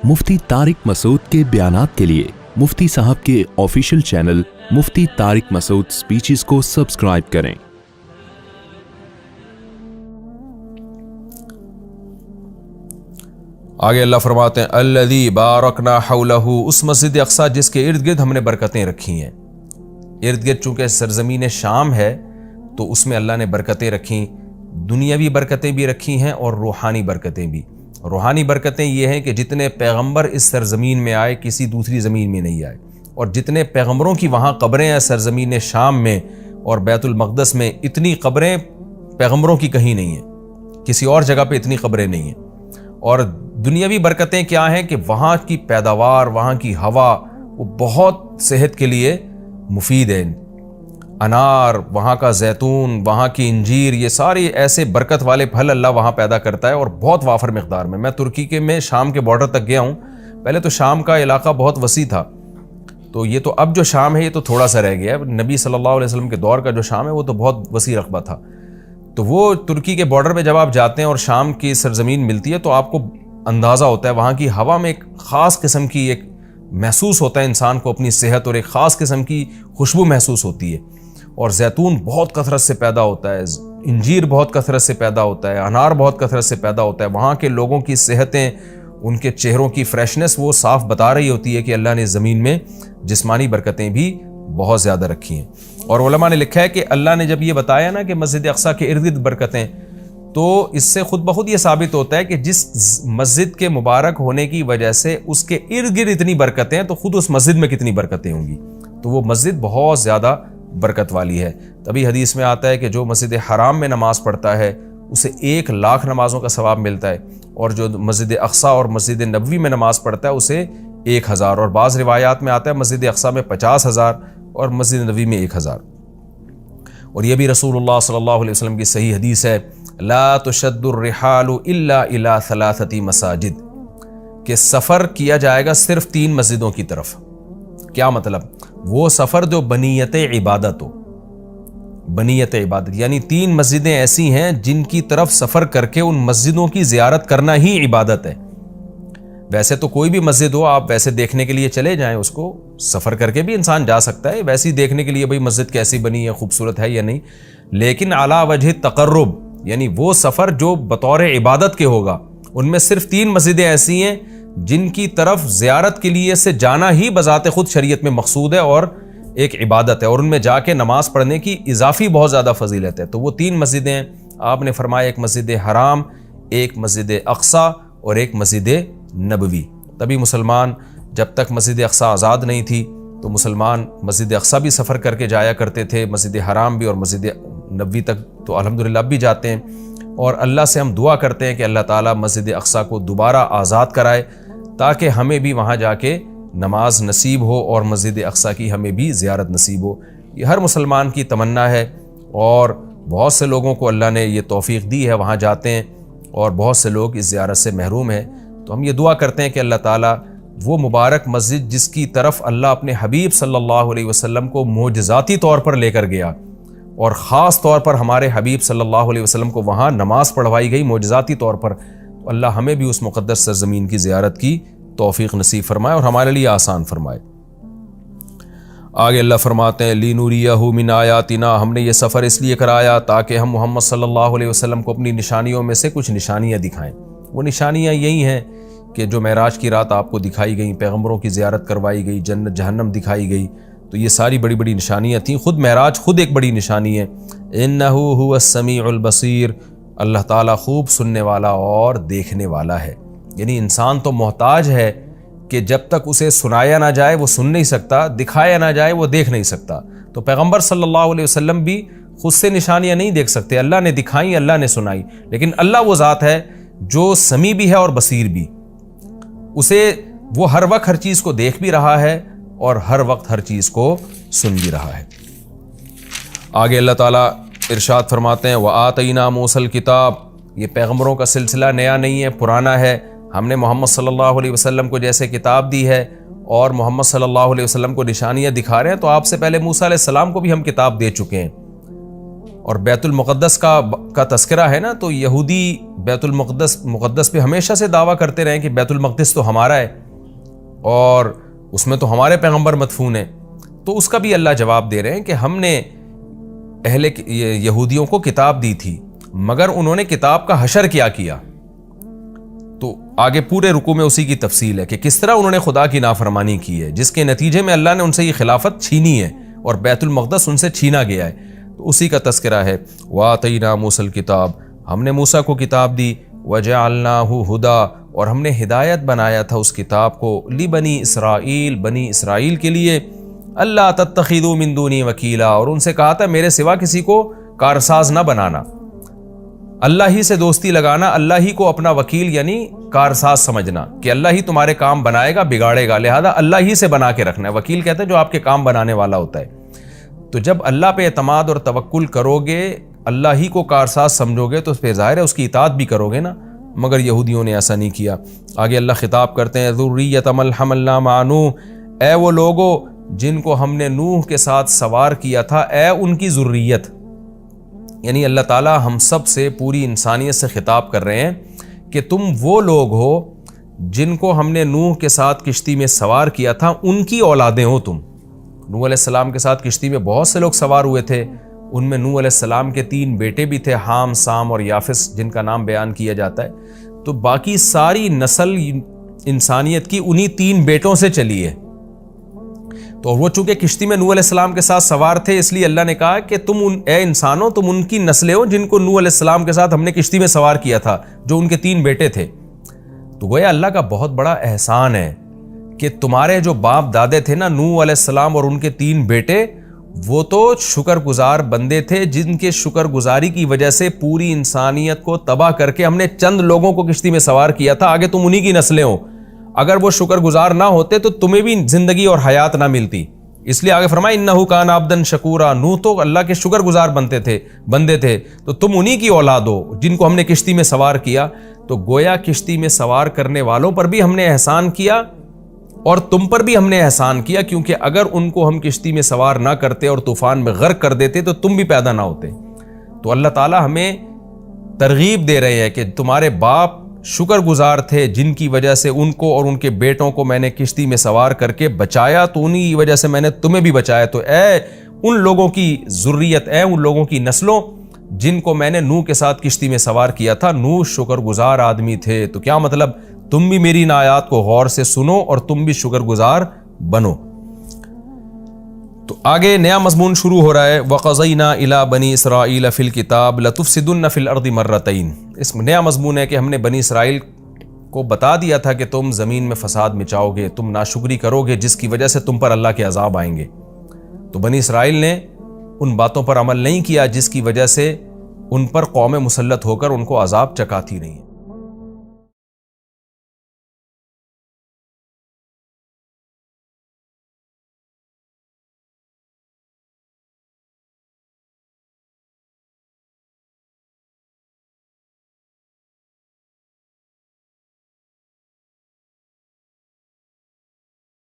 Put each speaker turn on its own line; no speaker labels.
मुफ्ती तारिक मसूद के बयानात के लिए मुफ्ती साहब के ऑफिशियल चैनल मुफ्ती तारिक मसूद स्पीचेस को सब्सक्राइब करें।
आगे अल्लाह फरमाते हैं अल्लज़ी बारकना हौलहू, उस मस्जिद अक़सा जिसके इर्द गिर्द हमने बरकतें रखी हैं। इर्द गिर्द चूँकि सरज़मीन शाम है तो उसमें अल्लाह ने बरकतें रखी, दुनियावी बरकतें भी रखी हैं और रूहानी बरकतें भी। रूहानी बरकतें ये हैं कि जितने पैगंबर इस सरज़मीन में आए किसी दूसरी ज़मीन में नहीं आए, और जितने पैगंबरों की वहाँ कब्रें हैं सरज़मीन शाम में और बैतुल मक़दस में, इतनी कब्रें पैगंबरों की कहीं नहीं हैं, किसी और जगह पे इतनी कब्रें नहीं हैं। और दुनियावी बरकतें क्या हैं कि वहाँ की पैदावार, वहाँ की हवा वो बहुत सेहत के लिए मुफीद है। अनार, वहाँ का जैतून, वहाँ की इंजीर, ये सारे ऐसे बरकत वाले फल अल्लाह वहाँ पैदा करता है और बहुत वाफर मकदार में। मैं तुर्की के में शाम के बॉर्डर तक गया हूँ। पहले तो शाम का इलाका बहुत वसी था, तो ये तो अब जो शाम है ये तो थोड़ा सा रह गया है। नबी सल्लल्लाहु अलैहि वसल्लम के दौर का जो शाम है वो तो बहुत वसी रकबा था। तो वो तुर्की के बॉर्डर पे जब आप जाते हैं और शाम की सरजमीन मिलती है तो आपको अंदाज़ा होता है वहाँ की हवा में एक ख़ास किस्म की एक महसूस होता है इंसान को अपनी सेहत, और एक ख़ास किस्म की खुशबू महसूस होती है। और जैतून बहुत कसरत से पैदा होता है, इंजीर बहुत कसरत से पैदा होता है, अनार बहुत कसरत से पैदा होता है। वहाँ के लोगों की सेहतें, उनके चेहरों की फ्रेशनेस वो साफ बता रही होती है कि अल्लाह ने ज़मीन में जिस्मानी बरकतें भी बहुत ज़्यादा रखी हैं। और उलमा ने लिखा है कि अल्लाह ने जब ये बताया ना कि मस्जिद अक़सा के इर्द गिर्द बरकतें, तो इससे खुद ब खुद ये साबित होता है कि जिस मस्जिद के मुबारक होने की वजह से उसके इर्द गिर्द इतनी बरकतें हैं तो खुद उस मस्जिद में कितनी बरकतें होंगी। तो वो मस्जिद बहुत ज़्यादा बरकत वाली है। तभी हदीस में आता है कि जो मस्जिद हराम में नमाज़ पढ़ता है उसे 1,00,000 नमाज़ों का सवाब मिलता है, और जो मस्जिद अक़सा और मस्जिद नबवी में नमाज़ पढ़ता है उसे 1,000। और बाज़ रिवायात में आता है मस्जिद अक़सा में 50,000 और मस्जिद नबवी में 1,000। और ये भी रसूलुल्लाह सल्लल्लाहु अलैहि वसल्लम की सही हदीस है, ला तुशद्दुर रिहालु इल्ला इला सलासती मसाजिद, कि सफ़र किया जाएगा सिर्फ 3 मस्जिदों की तरफ। क्या मतलब? वो सफ़र जो बनीयत इबादत हो, बनीयत इबादत यानी 3 मस्जिदें ऐसी हैं जिनकी तरफ सफ़र करके उन मस्जिदों की ज़ियारत करना ही इबादत है। वैसे तो कोई भी मस्जिद हो आप वैसे देखने के लिए चले जाएं, उसको सफ़र करके भी इंसान जा सकता है वैसे ही देखने के लिए, भाई मस्जिद कैसी बनी है, खूबसूरत है या नहीं। लेकिन अला वजह तक़र्रुब यानी वो सफ़र जो बतौर इबादत के होगा, उनमें सिर्फ 3 मस्जिदें ऐसी हैं जिनकी तरफ ज़ियारत के लिए से जाना ही बज़ाते खुद शरीयत में मक़सूद है और एक इबादत है, और उनमें जाके नमाज़ पढ़ने की इजाफ़ी बहुत ज़्यादा फजीलत है। तो वो 3 मस्जिदें हैं आपने फरमाया, एक मस्जिद हराम, एक मस्जिद अक़सा और एक मस्जिद नबवी। तभी मुसलमान जब तक मस्जिद अक़सा आज़ाद नहीं थी तो मुसलमान मस्जिद अक़सा भी सफ़र करके जाया करते थे, मस्जिद हराम भी, और मस्जिद नबवी तक तो अल्हम्दुलिल्लाह भी जाते हैं। और अल्लाह से हम दुआ करते हैं कि अल्लाह ताला मस्जिद अक़सा को दोबारा आज़ाद कराए ताकि हमें भी वहाँ जाके नमाज नसीब हो और मस्जिद अक़सा की हमें भी ज़ियारत नसीब हो। ये हर मुसलमान की तमन्ना है, और बहुत से लोगों को अल्लाह ने ये तौफ़ीक़ दी है, वहाँ जाते हैं, और बहुत से लोग इस ज़ियारत से महरूम हैं। तो हम ये दुआ करते हैं कि अल्लाह ताला वो मुबारक मस्जिद जिसकी तरफ अल्लाह अपने हबीब सल्लल्लाहु अलैहि वसल्लम को मोजज़ाती तौर पर लेकर गया, और ख़ास तौर पर हमारे हबीब सल्लल्लाहु अलैहि वसल्लम को वहाँ नमाज़ पढ़वाई गई मोजज़ाती तौर पर, तो अल्लाह हमें भी उस मुक़द्दस सरज़मीन की ज़ियारत की तौफ़ीक़ नसीब फरमाए और हमारे लिए आसान फरमाए। आगे अल्लाह फरमाते हैं लिनुरियहु मिन आयातिना, हमने ये सफ़र इसलिए कराया ताकि हम मोहम्मद सल्लल्लाहु अलैहि वसल्लम को अपनी निशानियों में से कुछ निशानियाँ दिखाएँ। वो निशानियाँ यही हैं कि जो मेराज की रात आपको दिखाई गई, पैगंबरों की ज़ियारत करवाई गई, जन्नत जहन्नम दिखाई गई, तो ये सारी बड़ी बड़ी निशानियाँ थीं। खुद मेराज खुद एक बड़ी निशानी है। इन्नहु हुवस समीउल बसीर, अल्लाह ताला खूब सुनने वाला और देखने वाला है। यानी इंसान तो मोहताज है कि जब तक उसे सुनाया ना जाए वो सुन नहीं सकता, दिखाया ना जाए वो देख नहीं सकता। तो पैगंबर सल्लल्लाहु अलैहि वसल्लम भी खुद से निशानियाँ नहीं देख सकते, अल्लाह ने दिखाई, अल्लाह ने सुनाई। लेकिन अल्लाह वो ज़ात है जो समी भी है और बसीर भी, उसे वो हर वक्त हर चीज़ को देख भी रहा है और हर वक्त हर चीज़ को सुन भी रहा है। आगे अल्लाह ताला इरशाद फरमाते हैं व आतईना मूसल किताब, ये पैगंबरों का सिलसिला नया नहीं है, पुराना है। हमने मोहम्मद सल्लल्लाहु अलैहि वसल्लम को जैसे किताब दी है और मोहम्मद सल्लल्लाहु अलैहि वसल्लम को निशानियाँ दिखा रहे हैं, तो आपसे पहले मूसा अलैहिस्सलाम को भी हम किताब दे चुके हैं। اور بیت المقدس کا تذکرہ ہے نا، تو یہودی بیت مقدس پہ ہمیشہ سے دعویٰ کرتے رہے کہ بیت المقدس تو ہمارا ہے اور اس میں تو ہمارے پیغمبر مدفون ہیں. تو اس کا بھی اللہ جواب دے رہے ہیں کہ ہم نے اہل یہودیوں کو کتاب دی تھی، مگر انہوں نے کتاب کا حشر کیا. تو آگے پورے رکوع میں اسی کی تفصیل ہے کہ کس طرح انہوں نے خدا کی نافرمانی کی ہے، جس کے نتیجے میں اللہ نے ان سے یہ خلافت چھینی ہے اور بیت المقدس ان سے چھینا گیا ہے. تو اسی کا تذکرہ ہے. وَآتَيْنَا مُوسَى الْكِتَابَ، ہم نے موسیٰ کو کتاب دی. وَجَعَلْنَاهُ هُدًى، اور ہم نے ہدایت بنایا تھا اس کتاب کو. لِبَنِي اسرائیل، بنی اسرائیل کے لیے. اللہ تتخذوا من دونی وکیلا، اور ان سے کہا تھا میرے سوا کسی کو کارساز نہ بنانا، اللہ ہی سے دوستی لگانا، اللہ ہی کو اپنا وکیل یعنی کارساز سمجھنا کہ اللہ ہی تمہارے کام بنائے گا بگاڑے گا، لہذا اللہ ہی سے بنا کے رکھنا ہے. وکیل کہتے ہیں جو آپ کے کام بنانے والا ہوتا ہے. تو جب اللہ پہ اعتماد اور توکل کرو گے، اللہ ہی کو کارساز سمجھو گے، تو پھر ظاہر ہے اس کی اطاعت بھی کرو گے نا. مگر یہودیوں نے ایسا نہیں کیا. آگے اللہ خطاب کرتے ہیں ذریۃ من حملنا مع نوح، اے وہ لوگو جن کو ہم نے نوح کے ساتھ سوار کیا تھا، اے ان کی ذریت. یعنی اللہ تعالیٰ ہم سب سے، پوری انسانیت سے خطاب کر رہے ہیں کہ تم وہ لوگ ہو جن کو ہم نے نوح کے ساتھ کشتی میں سوار کیا تھا، ان کی اولادیں ہو تم. نوح علیہ السلام کے ساتھ کشتی میں بہت سے لوگ سوار ہوئے تھے. ان میں نوح علیہ السلام کے 3 بیٹے بھی تھے، حام، سام اور یافس، جن کا نام بیان کیا جاتا ہے. تو باقی ساری نسل انسانیت کی انہی 3 بیٹوں سے چلی ہے. تو وہ چونکہ کشتی میں نوح علیہ السلام کے ساتھ سوار تھے، اس لیے اللہ نے کہا کہ تم اے انسانوں، تم ان کی نسلیں ہو جن کو نوح علیہ السلام کے ساتھ ہم نے کشتی میں سوار کیا تھا، جو ان کے 3 بیٹے تھے. تو گویا اللہ کا بہت بڑا احسان ہے کہ تمہارے جو باپ دادے تھے نا، نوح علیہ السلام اور ان کے 3 بیٹے، وہ تو شکر گزار بندے تھے، جن کے شکر گزاری کی وجہ سے پوری انسانیت کو تباہ کر کے ہم نے چند لوگوں کو کشتی میں سوار کیا تھا. آگے تم انہی کی نسلیں ہو. اگر وہ شکر گزار نہ ہوتے تو تمہیں بھی زندگی اور حیات نہ ملتی. اس لیے آگے فرمایا انہ کان عبدا شکورا، نوح تو اللہ کے شکر گزار بندے تھے. تو تم انہی کی اولاد ہو جن کو ہم نے کشتی میں سوار کیا. تو گویا کشتی میں سوار کرنے والوں پر بھی ہم نے احسان کیا اور تم پر بھی ہم نے احسان کیا، کیونکہ اگر ان کو ہم کشتی میں سوار نہ کرتے اور طوفان میں غرق کر دیتے تو تم بھی پیدا نہ ہوتے. تو اللہ تعالیٰ ہمیں ترغیب دے رہے ہیں کہ تمہارے باپ شکر گزار تھے، جن کی وجہ سے ان کو اور ان کے بیٹوں کو میں نے کشتی میں سوار کر کے بچایا، تو انہی کی وجہ سے میں نے تمہیں بھی بچایا. تو اے ان لوگوں کی ذریت، اے ان لوگوں کی نسلوں جن کو میں نے نوح کے ساتھ کشتی میں سوار کیا تھا، نوح شکر گزار آدمی تھے. تو کیا مطلب؟ تم بھی میری ان آیات کو غور سے سنو اور تم بھی شکر گزار بنو. تو آگے نیا مضمون شروع ہو رہا ہے. وَقَضَيْنَا إِلَىٰ بَنِي إِسْرَائِيلَ فِي الْكِتَابِ لَتُفْسِدُنَّ فِي الْأَرْضِ مَرَّتَيْنِ. اس میں نیا مضمون ہے کہ ہم نے بنی اسرائیل کو بتا دیا تھا کہ تم زمین میں فساد مچاؤ گے، تم ناشکری کرو گے، جس کی وجہ سے تم پر اللہ کے عذاب آئیں گے. تو بنی اسرائیل نے ان باتوں پر عمل نہیں کیا جس کی وجہ سے ان پر قوم مسلط ہو کر ان کو عذاب چکاتی رہی.